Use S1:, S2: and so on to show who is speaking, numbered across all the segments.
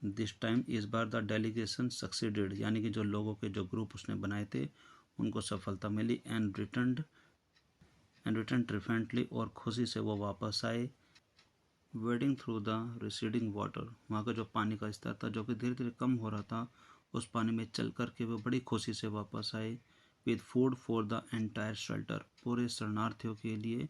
S1: This time इस बार the delegation succeeded, यानी कि जो लोगों के जो ग्रुप उसने बनाए थे उनको सफलता मिली। एंड रिटर्न ट्रिफेंटली, और खुशी से वो वापस आए। Wedding through the receding water, वहाँ का जो पानी का स्तर था जो कि धीरे धीरे कम हो रहा था, उस पानी में चल करके वो बड़ी खुशी से वापस आए। With food for the entire shelter, पूरे शरणार्थियों के लिए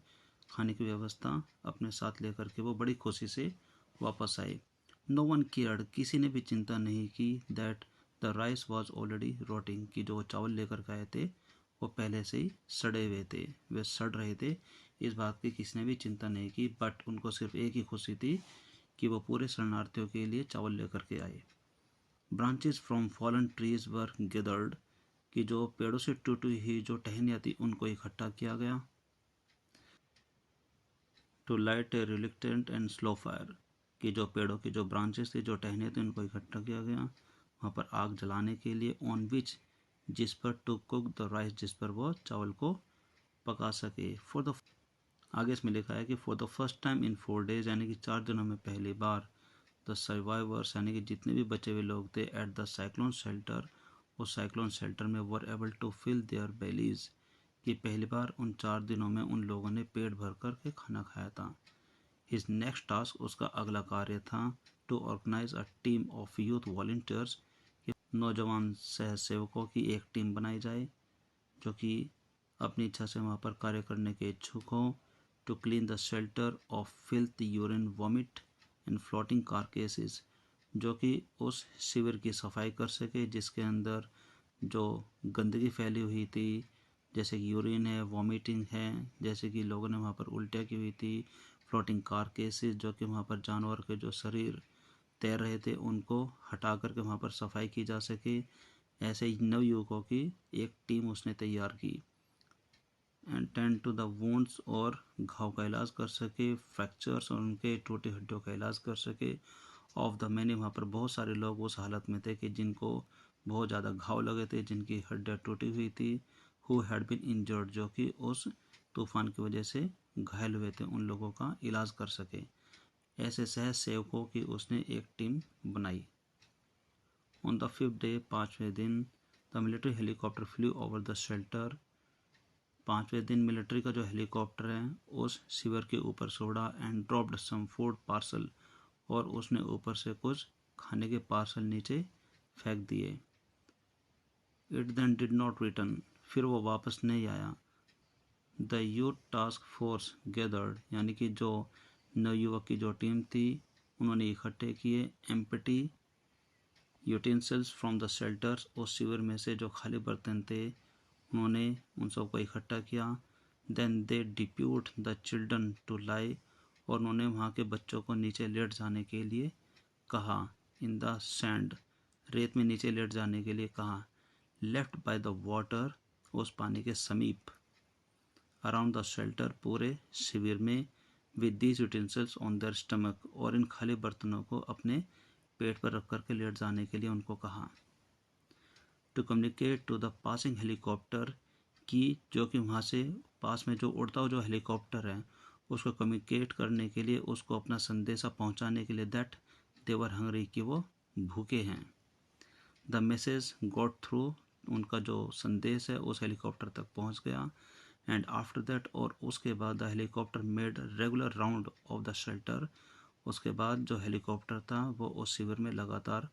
S1: खाने की व्यवस्था अपने साथ लेकर के वो बड़ी खुशी से वापस आए। नो वन केयर्ड, किसी ने भी चिंता नहीं की, that the rice was already rotting, कि जो चावल लेकर के आए थे वो पहले से ही सड़े हुए थे, वे सड़ रहे थे। इस बात की किसी ने भी चिंता नहीं की, बट उनको सिर्फ एक ही खुशी थी कि वो पूरे शरणार्थियों के लिए चावल लेकर के आए। Branches from fallen trees were gathered, कि जो पेड़ों से टूटी हुई जो टहनियाँ थी उनको इकट्ठा किया गया। To light a reluctant and slow fire, कि जो पेड़ों की जो ब्रांचेस थी जो टहनियाँ थी उनको इकट्ठा किया गया वहाँ पर आग जलाने के लिए। ऑन विच, जिस पर टू कुक द राइस, जिस पर वो चावल को पका सके। फॉर द, आगे इसमें लिखा है कि for the first time in 4 days, यानी कि 4 दिनों में पहली बार, द सर्वाइवर्स, यानी कि जितने भी बचे हुए लोग थे, एट द साइक्लोन शेल्टर, उस साइक्लोन शेल्टर में, were able to fill their bellies, कि पहली बार उन 4 दिनों में उन लोगों ने पेट भर कर के खाना खाया था। हिज नेक्स्ट टास्क, उसका अगला कार्य था, to organise a team of youth volunteers, नौजवान सहसेवकों की एक टीम बनाई जाए जो कि अपनी इच्छा से वहाँ पर कार्य करने के इच्छुक हों। To clean the shelter of filth, urine, vomit and floating carcasses, जो कि उस शिविर की सफाई कर सके जिसके अंदर जो गंदगी फैली हुई थी, जैसे कि यूरिन है, वॉमिटिंग है, जैसे कि लोगों ने वहाँ पर उल्टियाँ की हुई थी, फ्लोटिंग कारकेसेस, जो कि वहाँ पर जानवर के जो शरीर तैर रहे थे उनको हटा करके वहाँ पर सफाई की जा सके। ऐसे ही नवयुवकों की एक टीम उसने तैयार की। And tend to the wounds, और घाव का इलाज कर सके, फ्रैक्चर्स, और उनके टूटी हड्डियों का इलाज कर सके। ऑफ द मैनी, वहाँ पर बहुत सारे लोग उस हालत में थे कि जिनको बहुत ज़्यादा घाव लगे थे, जिनकी हड्डियाँ टूटी हुई थी। हु हैड बीन इंजर्ड, जो कि उस तूफान की वजह से घायल हुए थे, उन लोगों का इलाज कर सके। ऐसे सहज सेवकों की उसने एक टीम बनाई। ऑन द 5th day, 5वें दिन, the military helicopter flew over the shelter, 5वें दिन मिलिट्री का जो हेलीकॉप्टर है उस शिविर के ऊपर से उड़ा। And dropped some food parcel, और उसने ऊपर से कुछ खाने के पार्सल नीचे फेंक दिए। It then did not return, फिर वो वापस नहीं आया। The youth task force gathered, यानी कि जो नवयुवक की जो टीम थी उन्होंने इकट्ठे किए empty utensils from the shelters, उस शिविर में से जो खाली बर्तन थे उन्होंने उन सबको इकट्ठा किया। Then they depute the children to लाई, और उन्होंने वहाँ के बच्चों को नीचे लेट जाने के लिए कहा। इन द सैंड, रेत में नीचे लेट जाने के लिए कहा। लेफ्ट बाय द वाटर, उस पानी के समीप। अराउंड द शेल्टर, पूरे शिविर में। With these utensils on their stomach, और इन खाली बर्तनों को अपने पेट पर रख करके लेट जाने के लिए उनको कहा। To communicate to the passing helicopter, की जो कि वहाँ से पास में जो उड़ता हुआ जो हेलीकॉप्टर है उसको कम्युनिकेट करने के लिए, उसको अपना संदेशा पहुँचाने के लिए, दैट दे वर हंग्री, कि वो भूखे हैं। द मैसेज गॉट थ्रू, उनका जो संदेश है उस हेलीकॉप्टर तक पहुँच गया। एंड आफ्टर दैट, और उसके बाद the helicopter made regular round of the shelter, उसके बाद जो हेलीकॉप्टर था वो उस शिविर में लगातार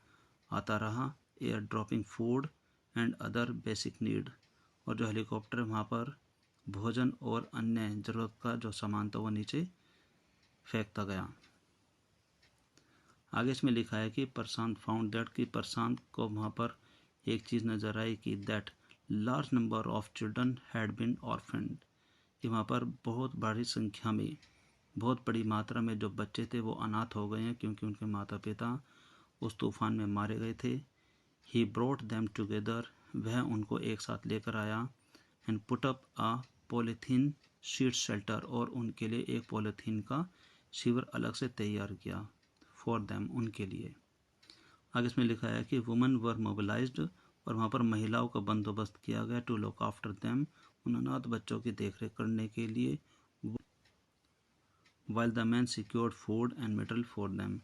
S1: आता रहा। Air dropping food and other basic need, और जो हेलीकॉप्टर वहाँ पर भोजन और अन्य ज़रूरत का जो सामान था वो नीचे फेंकता गया। आगे इसमें लिखा है कि प्रशांत फाउंड दैट, कि प्रशांत को वहाँ पर एक चीज़ नज़र आई कि that large number of children had been orphaned, कि वहाँ पर बहुत बड़ी संख्या में, बहुत बड़ी मात्रा में जो बच्चे थे वो अनाथ हो गए हैं क्योंकि उनके माता पिता उस तूफान में मारे गए थे। ही ब्रॉट देम टुगेदर, वह उनको एक साथ लेकर आया। And put up a polythene sheet shelter, और उनके लिए एक पॉलीथीन का शिविर अलग से तैयार किया। फॉर देम, उनके लिए। आगे इसमें लिखा है कि वुमेन वर मोबिलाइज्ड, और वहाँ पर महिलाओं का बंदोबस्त किया गया। टू लुक आफ्टर देम, उन अनाथ बच्चों की देखरेख करने के लिए। While the man secured food and material for them,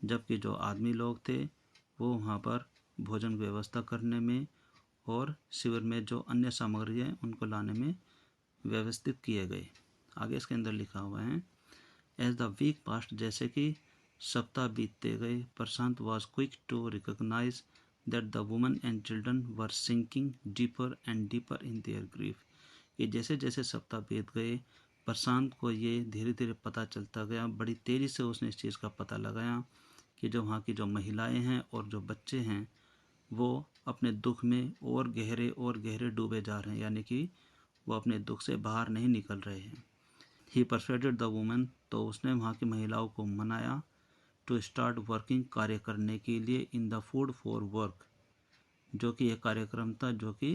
S1: जबकि जो आदमी लोग थे वो वहाँ पर भोजन व्यवस्था करने में और शिविर में जो अन्य सामग्री है उनको लाने में व्यवस्थित किए गए। आगे इसके अंदर लिखा हुआ है, एज द वीक पास्ट, जैसे कि सप्ताह बीतते गए, Prashant was quick to recognize that the woman and children were sinking deeper and deeper in their grief. कि जैसे जैसे सप्ताह बीत गए, प्रशांत को ये धीरे धीरे पता चलता गया, बड़ी तेज़ी से उसने इस चीज़ का पता लगाया कि जो वहाँ की जो महिलाएं हैं और जो बच्चे हैं वो अपने दुख में और गहरे डूबे जा रहे हैं, यानी कि वो अपने दुख से बाहर नहीं निकल रहे हैं। ही परsuaded द वुमेन, तो उसने वहाँ की महिलाओं को मनाया, टू स्टार्ट वर्किंग, कार्य करने के लिए, in the food for work, जो कि एक कार्यक्रम था जो कि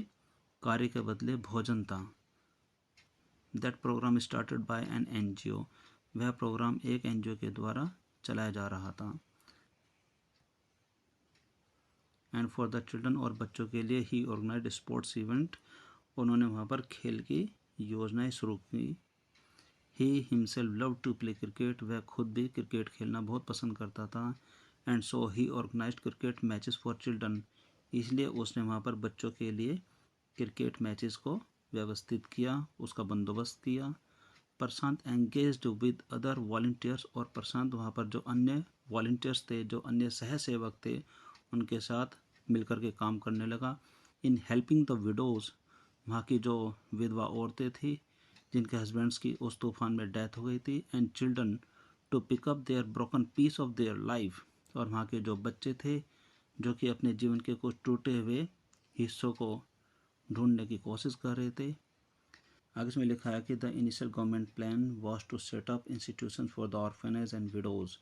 S1: कार्य के बदले भोजन था। That programme started by an NGO, वह प्रोग्राम एक NGO के द्वारा चलाया जा रहा था। एंड फॉर द चिल्ड्रन, और बच्चों के लिए ही ऑर्गेनाइज्ड स्पोर्ट्स इवेंट, उन्होंने वहाँ पर खेल की योजनाएं शुरू की। He himself love to play cricket, वह खुद भी क्रिकेट खेलना बहुत पसंद करता था। And so he organised cricket matches for children, इसलिए उसने वहाँ पर बच्चों के लिए क्रिकेट मैचेस को व्यवस्थित किया, उसका बंदोबस्त किया। प्रशांत एंगेज्ड विद अदर वॉलंटियर्स, और प्रशांत वहाँ पर जो अन्य वॉलंटियर्स थे, जो अन्य सह सेवक थे, उनके साथ मिलकर के काम करने लगा। इन हेल्पिंग द विडोज़, वहाँ की जो विधवा औरतें थी जिनके हस्बैंड्स की उस तूफान में डेथ हो गई थी। And children to pick up their broken piece of their life, और वहाँ के जो बच्चे थे जो कि अपने जीवन के कुछ टूटे हुए हिस्सों को ढूंढने की कोशिश कर रहे थे। आगे इसमें लिखा है कि the initial government plan was to set up institution for the orphanage and widows,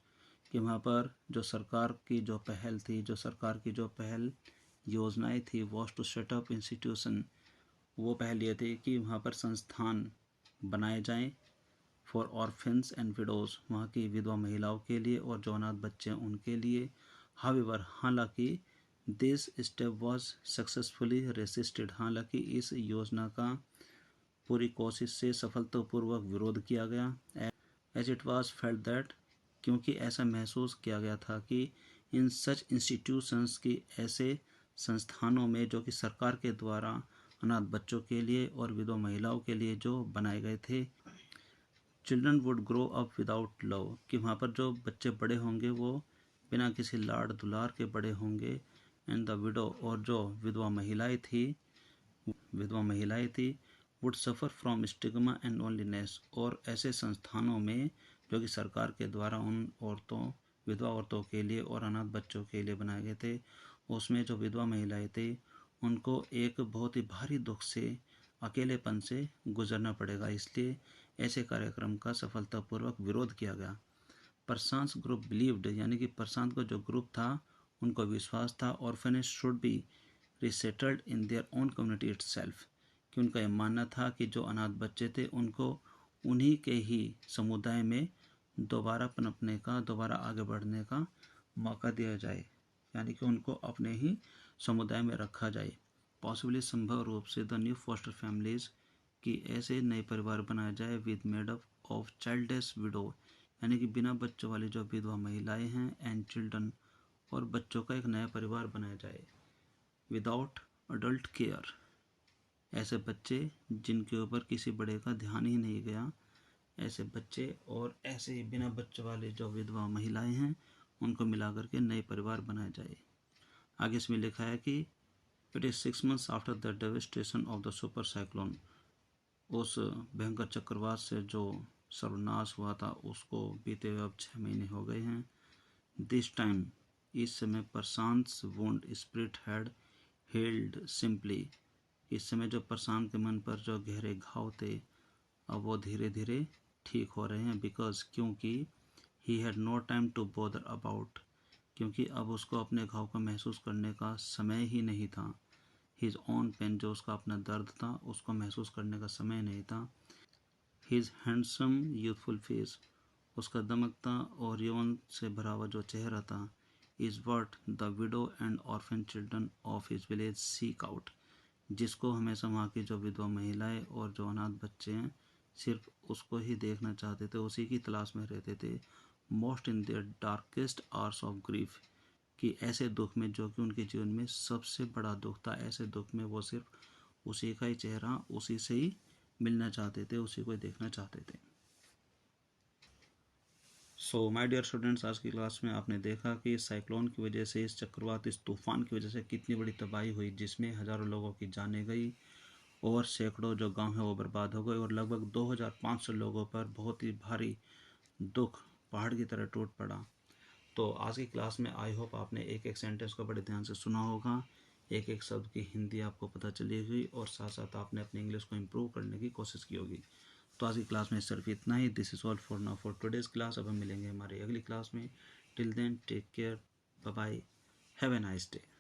S1: कि वहाँ पर जो सरकार की जो पहल थी, जो सरकार की जो पहल योजनाएं थी, was to set up institution, वो पहल ये थी कि वहाँ पर संस्थान बनाए जाएं फॉर ऑर्फेन्स एंड विडोज़, वहाँ की विधवा महिलाओं के लिए और जो अनाथ बच्चे हैं उनके लिए। हाउएवर, हालांकि this step was successfully resisted, हालांकि इस योजना का पूरी कोशिश से सफलतापूर्वक विरोध किया गया। As it was felt that, क्योंकि ऐसा महसूस किया गया था कि इन सच इंस्टीट्यूशंस की, ऐसे संस्थानों में जो कि सरकार के द्वारा अनाथ बच्चों के लिए और विधवा महिलाओं के लिए जो बनाए गए थे, children would grow up without love, कि वहाँ पर जो बच्चे बड़े होंगे वो बिना किसी लाड़ दुलार के बड़े होंगे। एंड द विडो, और जो विधवा महिलाएं थी would suffer from stigma and loneliness, और ऐसे संस्थानों में जो कि सरकार के द्वारा उन औरतों, विधवा औरतों के लिए और अनाथ बच्चों के लिए बनाए गए थे, उसमें जो विधवा महिलाएं थी उनको एक बहुत ही भारी दुख से, अकेलेपन से गुजरना पड़ेगा, इसलिए ऐसे कार्यक्रम का सफलतापूर्वक विरोध किया गया। प्रशांत ग्रुप बिलीव्ड, यानी कि प्रशांत का जो ग्रुप था उनको विश्वास था, orphanage should be resettled in their own community itself, कि उनका यह मानना था कि जो अनाथ बच्चे थे उनको उन्हीं के ही समुदाय में दोबारा पनपने का, दोबारा आगे बढ़ने का मौका दिया जाए, यानी कि उनको अपने ही समुदाय में रखा जाए। पॉसिबली, संभव रूप से, द न्यू फॉस्टर फैमिलीज, कि ऐसे नए परिवार बनाए जाए with made up of childless window, यानी कि बिना बच्चों वाली जो विधवा महिलाएं हैं, एंड चिल्ड्रन, और बच्चों का एक नया परिवार बनाया जाए। विदाउट अडल्ट केयर, ऐसे बच्चे जिनके ऊपर किसी बड़े का ध्यान ही नहीं गया, ऐसे बच्चे और ऐसे ही बिना बच्चों वाले जो विधवा महिलाएं हैं उनको मिलाकर के नए परिवार बनाए जाए। आगे इसमें लिखा है कि it is 6 months after the devastation of the super cyclone, उस भयंकर चक्रवात से जो सर्वनाश हुआ था उसको बीते हुए अब 6 महीने हो गए हैं। दिस टाइम, इस समय, Prashant wound spirit had healed simply, इस समय जो प्रशांत के मन पर जो गहरे घाव थे अब वो धीरे धीरे ठीक हो रहे हैं। बिकॉज, क्योंकि he had no time to bother about, क्योंकि अब उसको अपने घाव को महसूस करने का समय ही नहीं था। हिज ओन पेन, जो उसका अपना दर्द था उसको महसूस करने का समय नहीं था। हिज हैंडसम यूथफुल फेस, उसका दमकता और यौवन से भरा हुआ जो चेहरा था, is what the widow and orphan children of his village seek out, जिसको हमेशा वहाँ की जो विधवा महिलाएं और जो अनाथ बच्चे हैं सिर्फ उसको ही देखना चाहते थे, उसी की तलाश में रहते थे। Most in their darkest hours of grief, कि ऐसे दुख में जो कि उनके जीवन में सबसे बड़ा दुख था, ऐसे दुख में वो सिर्फ उसी का ही चेहरा, उसी से ही मिलना चाहते थे, उसी को ही देखना चाहते थे। सो माय डियर स्टूडेंट्स, आज की क्लास में आपने देखा कि इस साइक्लोन की वजह से, इस चक्रवात, इस तूफान की वजह से कितनी बड़ी तबाही हुई, जिसमें हज़ारों लोगों की जानें गई और सैकड़ों जो गांव हैं वो बर्बाद हो गए और लगभग 2500 लोगों पर बहुत ही भारी दुख पहाड़ की तरह टूट पड़ा। तो आज की क्लास में आई होप आपने एक एक सेंटेंस को बड़े ध्यान से सुना होगा, एक एक शब्द की हिंदी आपको पता चली होगी और साथ साथ आपने अपनी इंग्लिश को इम्प्रूव करने की कोशिश की होगी। तो आज की क्लास में सिर्फ इतना ही। This is all for now for today's class. अब हम मिलेंगे हमारी अगली क्लास में। Till then take care, bye bye, have a nice day.